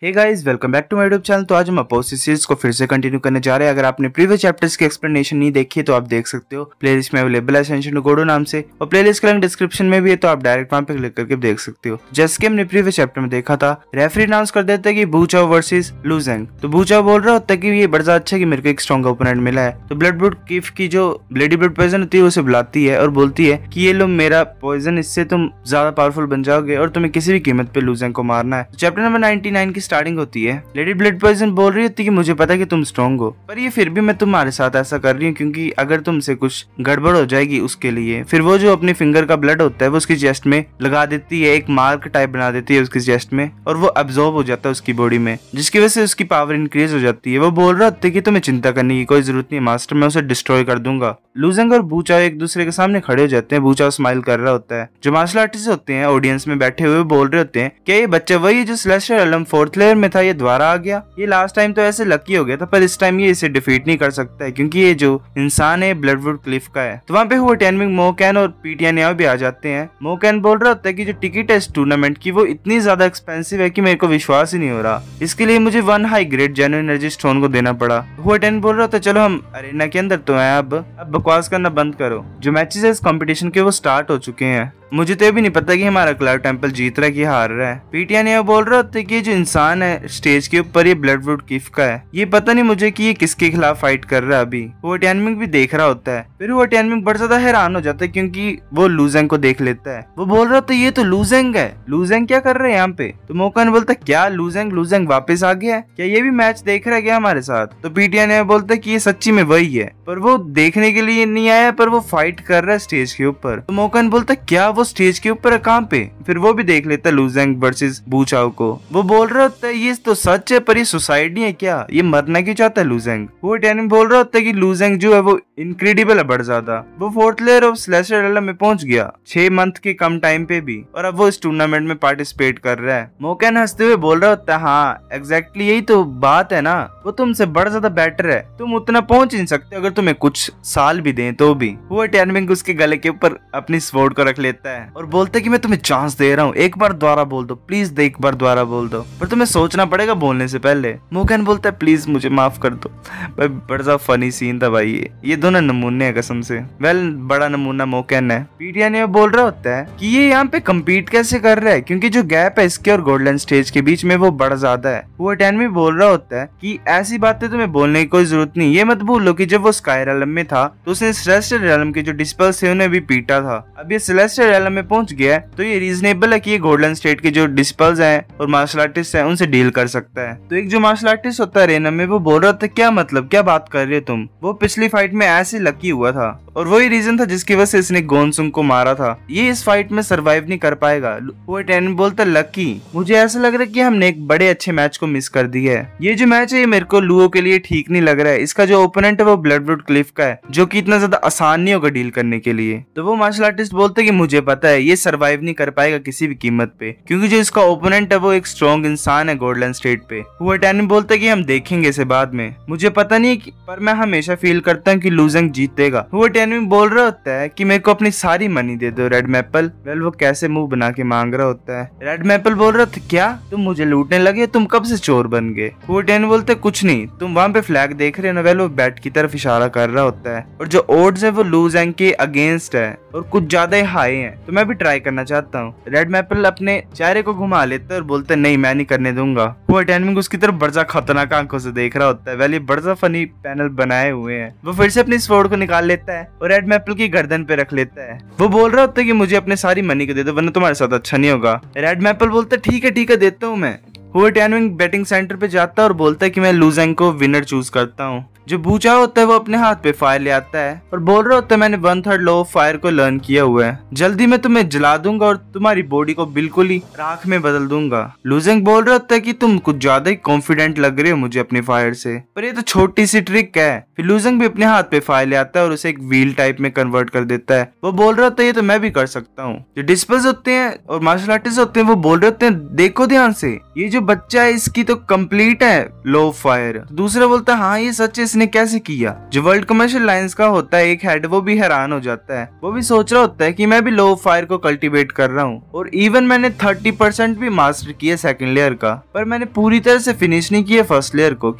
Hey guys, welcome back to my YouTube channel. तो आज हम अपोजिट सीरीज को फिर से कंटिन्यू करने जा रहे हैं। अगर आपने प्रीवियस चैप्टर्स की एक्सप्लेनेशन नहीं देखी है तो आप देख सकते हो, प्लेलिस्ट में अवेलेबल है असेंशन टू गोडो नाम से, और प्लेलिस्ट का लिंक डिस्क्रिप्शन में भी है, तो आप डायरेक्ट वहां पे क्लिक करके देख सकते हो। जैसे कि हमने प्रीवियस चैप्टर में देखा था, रेफरी अनाउंस कर देता है कि बू चाओ वर्सेस लू जेंग। तो बू चाओ बोल रहा होता है कि ये बड़ा अच्छा कि मेरे को एक स्ट्रॉन्ग ओपोनेंट मिला है। तो ब्लड ब्रूड कीफ की जो ब्लेडी ब्लड पॉइजन होती है उसे बुलाती है और बोलती है कि ये लो मेरा पॉइजन, इससे तुम ज्यादा पावरफुल बन जाओगे और तुम्हें किसी भी कीमत पे लू जेंग को मारना है। चैप्टर नंबर 99 की स्टार्टिंग होती है। लेडी ब्लड पॉइजन बोल रही होती है कि मुझे पता है कि तुम स्ट्रॉन्ग हो, पर ये फिर भी मैं तुम्हारे साथ ऐसा कर रही हूँ क्योंकि अगर तुमसे कुछ गड़बड़ हो जाएगी उसके लिए। फिर वो जो अपनी फिंगर का ब्लड होता है वो उसकी चेस्ट में लगा देती है, एक मार्क टाइप बना देती है उसकी चेस्ट में, और वो अब्सॉर्ब हो जाता है उसकी बॉडी में, जिसकी वजह से उसकी पावर इंक्रीज हो जाती है। वो बोल रहा होता है कि तुम्हें चिंता करने की कोई जरूरत नहीं मास्टर, मैं उसे डिस्ट्रॉय कर दूंगा। लू जेंग और बू चाओ एक दूसरे के सामने खड़े हो जाते हैं। बू चाओ स्माइल कर रहा होता है। जो मार्शल आर्टिस्ट होते हैं ऑडियंस में बैठे हुए बोल रहे होते हैं कि ये बच्चा वही जो सेलेस्टियल रियल्म 4th लेयर में था, ये दोबारा आ गया। ये लास्ट टाइम तो ऐसे लकी हो गया था, पर इस टाइम ये इसे डिफीट नहीं कर सकता है क्योंकि ये जो इंसान है ब्लडवुड क्लिफ का है। तो वहाँ पे हुआ टेनविंग मोकैन और पीटियानिया भी आ जाते हैं। मोकैन बोल रहा होता है कि जो टिकट है इस टूर्नामेंट की वो इतनी ज्यादा एक्सपेंसिव है कि मेरे को विश्वास ही नहीं हो रहा, इसके लिए मुझे 1 high grade genuine energy stone को देना पड़ा। हुआ टेन बोल रहा होता है चलो हम अरेना के अंदर तो है, अब बकवास करना बंद करो। जो मैचेस है इस कंपटीशन के वो स्टार्ट हो चुके हैं। मुझे तो ये भी नहीं पता कि हमारा क्लाउड टेंपल जीत रहा है कि हार रहा है। पीटियानिया बोल रहा होता है कि जो इंसान है स्टेज के ऊपर ये ब्लडवुड कीफ का है, ये पता नहीं मुझे कि ये किसके खिलाफ फाइट कर रहा है। अभी वो टेनमिंग भी देख रहा होता है। फिर वो टेनमिंग बड़ा ज्यादा हैरान हो जाता है क्योंकि वो लू जेंग को देख लेता है। वो बोल रहा होता है ये तो लू जेंग है, लू जेंग क्या कर रहे हैं यहाँ पे। तो मोकैन बोलता है क्या लू जेंग वापस आ गया है क्या, ये भी मैच देख रहा है क्या हमारे साथ। तो पीटियानिया बोलता है कि ये सच्ची में वही है, पर वो देखने के लिए नहीं आया, पर वो फाइट कर रहा है स्टेज के ऊपर। तो मोकैन बोलता है क्या वो स्टेज के ऊपर कहाँ पे। फिर वो भी देख लेता है लू जेंग वर्सेस बू चाओ को। वो बोल रहा होता है ये तो सच है, पर ये सुसाइड नहीं है क्या, ये मरना क्यों चाहता है लू जेंग। वो टेनिंग बोल रहा होता है कि लू जेंग जो है वो इनक्रेडिबल है बड़ा ज्यादा। वो 4th layer of celestial realm में पहुंच गया 6 मंथ के कम टाइम पे भी, और अब वो इस टूर्नामेंट में पार्टिसिपेट कर रहा है। मोकैन हंसते हुए बोल रहा होता है हाँ एग्जैक्टली यही तो बात है ना, वो तुमसे बड़ा ज्यादा बेटर है, तुम उतना पहुंच नहीं सकते अगर तुम्हें कुछ साल भी दें तो भी। वो टेनिंग उसके गले के ऊपर अपनी स्वॉर्ड को रख लेता है और बोलता है कि मैं तुम्हें चांस दे रहा हूँ, एक बार दोबारा बोल दो प्लीज, एक बार दोबारा बोल दो, पर तुम्हें सोचना पड़ेगा बोलने से पहले। मोकैन बोलता है प्लीज मुझे माफ कर दो। भाई बड़ा फनी सीन था भाई, ये दोनों नमूने हैं कसम से। बड़ा नमूना मोकैन है। पीटियानिया बोल रहा होता है कि ये यहाँ पे कम्पीट कैसे कर रहा है क्योंकि जो गैप है इसके और गोल्डन स्टेज के बीच में वो बड़ा ज्यादा है। वो टेनवी बोल रहा होता है कि ऐसी बातें तुम्हें बोलने की कोई जरूरत नहीं, ये मत भूलो कि जब वो स्काई रियल्म में था तो उसने सेलेस्टियल रियल्म के जो डिस्पल्स थे उन्हें भी पीटा था। अब ये सेलेस्टियल रियल्म में पहुंच गया है तो ये रीजनेबल है कि ये गोल्डन स्टेट के जो डिस्पल्स हैं और मार्शल आर्टिस्ट हैं उनसे डील कर सकता है। तो एक जो मार्शल आर्टिस्ट होता है अरेना में वो बोल रहा था क्या मतलब, क्या बात कर रहे हो तुम, वो पिछली फाइट में ऐसे लकी हुआ था और वही रीजन था जिसकी वजह से इसने गोनसुंग को मारा था, ये इस फाइट में सरवाइव नहीं कर पाएगा। वो टेन बोलता लकी, मुझे ऐसा लग रहा है कि हमने एक बड़े अच्छे मैच को मिस कर दिया है। ये जो मैच है ये मेरे को लुओ के लिए ठीक नहीं लग रहा है, इसका जो ओपोनेंट है वो ब्लडवुड क्लिफ का है जो कि इतना ज्यादा आसान नहीं होगा डील करने के लिए। तो वो मार्शल आर्टिस्ट बोलते कि मुझे पता है ये सरवाइव नहीं कर पाएगा किसी भी कीमत पे क्योंकि जो इसका ओपोनेंट है वो एक स्ट्रॉन्ग इंसान है गोल्डन स्टेट पे। वो टेन बोलता है कि हम देखेंगे इसे बाद में, मुझे पता नहीं पर मैं हमेशा फील करता हूँ कि लू जेंग जीतेगा। वो टेन बोल रहा होता है कि मेरे को अपनी सारी मनी दे दो रेड मैपल। वेल वो कैसे मुंह बना के मांग रहा होता है। रेड मैपल बोल रहा था क्या तुम मुझे लूटने लगे, तुम कब से चोर बन गए। वो टेन बोलते कुछ नहीं, तुम वहां पे फ्लैग देख रहे हो ना। वेल वो बैट की तरफ इशारा कर रहा होता है और जो ओड्स है वो लू जेंग के अगेंस्ट है और कुछ ज्यादा ही हाई है, तो मैं भी ट्राई करना चाहता हूँ। रेड मैपल अपने चेहरे को घुमा लेता है और बोलता है नहीं मैं नहीं करने दूंगा। वो अटेनमिंग उसकी तरफ बड़ा खतरनाक आंखों से देख रहा होता है। वेल ये बड़ा फनी पैनल बनाए हुए हैं। वो फिर से अपनी स्वॉर्ड को निकाल लेता है और रेड मैपल की गर्दन पे रख लेता है। वो बोल रहा होता है कि मुझे अपने सारी मनी को दे दो वरना तुम्हारे साथ अच्छा नहीं होगा। रेड मैपल बोलता है ठीक है देता हूँ मैं। वो टेनविंग बैटिंग सेंटर पे जाता है और बोलता है कि मैं लू जेंग को विनर चूज करता हूँ। जो बू चाओ होता है वो अपने हाथ पे फायर ले आता है और बोल रहा होता है मैंने 1/3 लॉ ऑफ फायर को लर्न किया हुआ है, जल्दी मैं तुम्हें जला दूंगा और तुम्हारी बॉडी को बिल्कुल ही राख में बदल दूंगा। लू जेंग बोल रहा होता है कि तुम कुछ ज्यादा ही कॉन्फिडेंट लग रहे हो मुझे अपनी फायर से, पर ये तो छोटी सी ट्रिक है। फिर लू जेंग भी अपने हाथ पे फायर ले आता है और उसे एक व्हील टाइप में कन्वर्ट कर देता है। वो बोल रहा होता है ये तो मैं भी कर सकता हूँ। जो डिस्पल्स होते हैं और मार्शल आर्टिस्ट होते हैं वो बोल रहे होते हैं देखो ध्यान से ये जो बच्चा है इसकी तो कंप्लीट है लॉ ऑफ फायर। दूसरा बोलता है हाँ ये सच है, इसने कैसे किया। जो वर्ल्ड कमर्शियल लाइंस का होता है एक हेड, वो भी हैरान हो जाता है। वो भी सोच रहा होता है कि मैं भी लो फायर को कल्टीवेट कर रहा हूँ और इवन मैंने 30% भी मास्टर किया सेकंड लेयर का, पर मैंने पूरी तरह से फिनिश नहीं किया फर्स्ट लेयर को,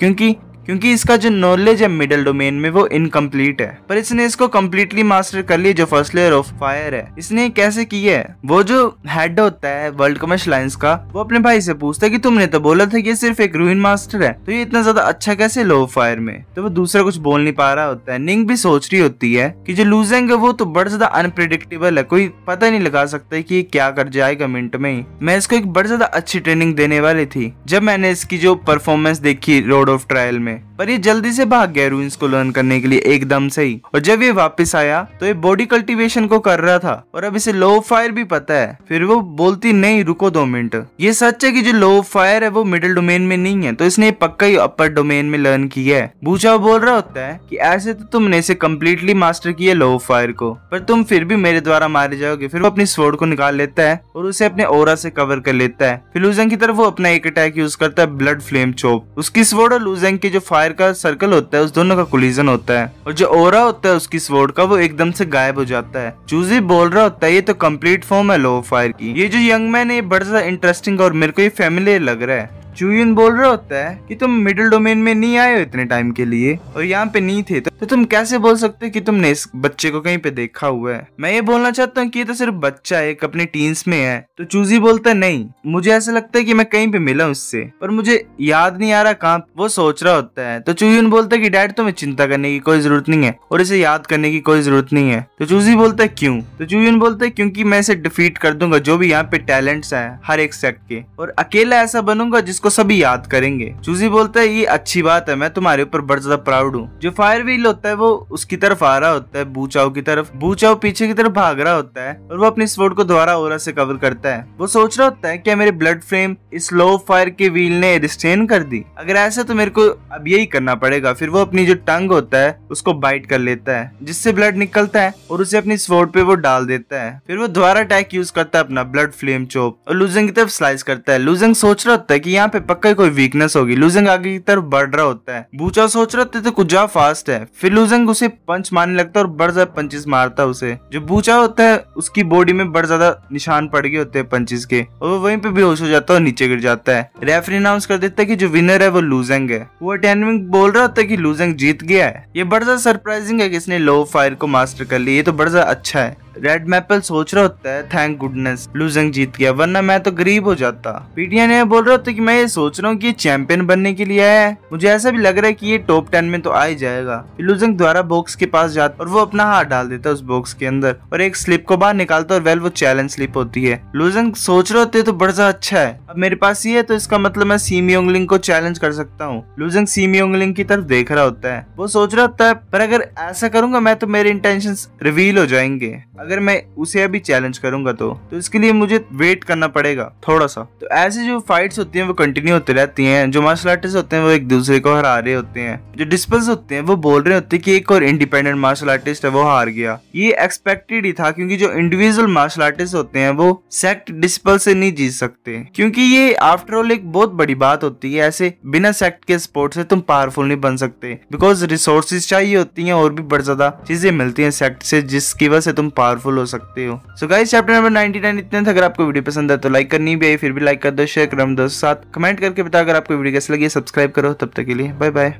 क्योंकि इसका जो नॉलेज है मिडिल डोमेन में वो इनकम्प्लीट है। पर इसने इसको कम्प्लीटली मास्टर कर लिया जो फर्स्ट लेयर ऑफ फायर है। इसने कैसे किया है, वो जो हेड होता है वर्ल्ड कमर्शियल लाइंस का, वो अपने भाई से पूछता है कि तुमने तो बोला था कि ये सिर्फ एक रूइन मास्टर है, तो ये इतना ज्यादा अच्छा कैसे लो फायर में। तो वो दूसरा कुछ बोल नहीं पा रहा होता है। निंग भी सोच रही होती है कि जो लूजेंग है वो तो बड़ा ज्यादा अनप्रिडिक्टेबल है, कोई पता नहीं लगा सकता है कि ये क्या कर जाएगा मिनट में ही। मैं इसको एक बड़ा ज्यादा अच्छी ट्रेनिंग देने वाली थी जब मैंने इसकी जो परफॉर्मेंस देखी रोड ऑफ ट्रायल में, पर ये जल्दी से भाग गया रूइंस को लर्न करने के लिए एकदम से ही। और जब ये वापस आया तो ये बॉडी कल्टीवेशन को कर रहा था और अब इसे लो फायर भी पता है। फिर वो बोलती नहीं रुको 2 मिनट, ये सच है कि जो लो फायर है वो मिडिल डोमेन में नहीं है, तो इसने पक्का ही अपर डोमेन में लर्न किया है। बूचा बोल रहा होता है कि ऐसे तो तुमने इसे कम्प्लीटली मास्टर किया लो फायर को, पर तुम फिर भी मेरे द्वारा मारे जाओगे। फिर वो अपनी स्वॉर्ड को निकाल लेता है और उसे अपने ओरा से कवर कर लेता है। फिर लूजेंग की तरफ वो अपना एक अटैक यूज करता है, ब्लड फ्लेम चोप। उसकी स्वॉर्ड और लूजेंग के जो फायर का सर्कल होता है उस दोनों का कोलिजन होता है और जो ओरा होता है उसकी स्वॉर्ड का वो एकदम से गायब हो जाता है। चूजी बोल रहा होता है ये तो कंप्लीट फॉर्म है लो फायर की। ये जो यंग मैन है ये बड़ा ज्यादा इंटरेस्टिंग और मेरे को ये फैमिलियर लग रहा है। चूयन बोल रहा होता है कि तुम मिडिल डोमेन में नहीं आए हो इतने टाइम के लिए और यहाँ पे नहीं थे, तो तुम कैसे बोल सकते हो कि तुमने इस बच्चे को कहीं पे देखा हुआ है। मैं ये बोलना चाहता हूँ कि ये तो सिर्फ बच्चा है, एक अपने टीन्स में है। तो चूजी बोलता है नहीं, मुझे ऐसा लगता है कि मैं कहीं पे मिला हूँ इससे, पर मुझे याद नहीं आ रहा कहाँ। वो सोच रहा होता है तो चूयन बोलता है कि डैड तुम्हें चिंता करने की कोई जरूरत नहीं है और इसे याद करने की कोई जरूरत नहीं है। तो चूजी बोलता है क्यों। तो चूयन बोलता है क्योंकि मैं इसे डिफीट कर दूंगा जो भी यहाँ पे टैलेंट्स है हर एक सेक्ट के, और अकेला ऐसा बनूंगा जिसको सभी याद करेंगे। चूजी बोलता है ये अच्छी बात है, मैं तुम्हारे ऊपर बड़ा ज्यादा प्राउड हूँ। जो फायर व्हील होता है वो उसकी तरफ आ रहा होता है, बूचाओ की तरफ। बूचाओ पीछे की तरफ भाग रहा होता है और वो अपनी स्वॉर्ड को दोबारा ओरा से कवर करता है। वो सोच रहा होता है क्या मेरे ब्लड फ्लेम इस लो फायर के व्हील ने रिस्ट्रेन कर दी, अगर ऐसा तो मेरे को अब यही करना पड़ेगा। फिर वो अपनी जो टंग होता है उसको बाइट कर लेता है जिससे ब्लड निकलता है और उसे अपनी स्वॉर्ड पे वो डाल देता है। फिर वो दोबारा अटैक यूज करता है अपना ब्लड फ्लेम चोप और लूजेंग की तरफ स्लाइस करता है। लूजेंग सोच रहा होता है कि यहाँ पे पक्का कोई वीकनेस होगी। लूजेंग आगे की तरफ बढ़ रहा होता है। बूचा सोच रहा होता है तो कुछ ज्यादा फास्ट है। फिर लूजेंग उसे पंच मारने लगता है और बड़ा ज्यादा पंचेस मारता है उसे। जो बूचा होता है उसकी बॉडी में बड़ा ज्यादा निशान पड़ गए होते हैं पंचेस के और वो वहीं पे बेहोश हो जाता है और नीचे गिर जाता है। रेफरी अनाउंस कर देता है कि जो विनर है वो लूजेंग है। वो अटेंडिंग बोल रहा होता है कि लूजेंग जीत गया है। ये बड़ा ज्यादा सरप्राइजिंग है कि इसने लो फायर को मास्टर कर लिया, ये तो बड़ा ज्यादा अच्छा है। रेड मैपल सोच रहा होता है थैंक गुडनेस लूजेंग जीत गया, वरना मैं तो गरीब हो जाता। पीटीएन ने बोल रहा होता है कि मैं ये सोच रहा हूँ कि ये चैंपियन बनने के लिए आया है, मुझे ऐसा भी लग रहा है कि ये टॉप 10 में तो आ ही जाएगा। फिर लूजेंग द्वारा बॉक्स के पास जाता और वो अपना हाथ डाल देता है उस बॉक्स के अंदर और एक स्लिप को बाहर निकालता और वेल वो चैलेंज स्लिप होती है। लूजेंग सोच रहे होते तो बड़ा अच्छा है, अब मेरे पास ये है तो इसका मतलब मैं सीमी योंगलिंग को चैलेंज कर सकता हूँ। लूजेंग सीमी योंगलिंग की तरफ देख रहा होता है। वो सोच रहा होता है पर अगर ऐसा करूंगा मैं तो मेरे इंटेंशंस रिवील हो जाएंगे, अगर मैं उसे अभी चैलेंज करूंगा तो इसके लिए मुझे वेट करना पड़ेगा थोड़ा सा। तो ऐसे जो फाइट्स होती हैं वो कंटिन्यू होती रहती हैं। जो मार्शल आर्टिस्ट होते हैं वो एक दूसरे को हरा रहे होते हैं। जो डिस्पल्स होते हैं वो बोल रहे होते हैं कि एक और इंडिपेंडेंट मार्शल आर्टिस्ट है वो हार गया। ये एक्सपेक्टेड ही था क्योंकि जो इंडिविजुअल मार्शल आर्टिस्ट होते हैं वो सेक्ट डिस्पल से नहीं जीत सकते, क्योंकि ये आफ्टर ऑल एक बहुत बड़ी बात होती है। ऐसे बिना सेक्ट के स्पोर्ट से तुम पावरफुल नहीं बन सकते, बिकॉज रिसोर्सेज चाहिए होती हैं और भी बड़ी ज्यादा चीजें मिलती हैं सेक्ट से जिसकी वजह से तुम पावरफुल हो सकते हो। सो गाइस चैप्टर नंबर 99 इतने था। अगर आपको वीडियो पसंद है तो लाइक करनी भी है, फिर भी लाइक कर दो, शेयर करो दोस्तों के साथ, कमेंट करके बताओ अगर आपको वीडियो कैसी लगी। सब्सक्राइब करो। तब तक के लिए बाय बाय।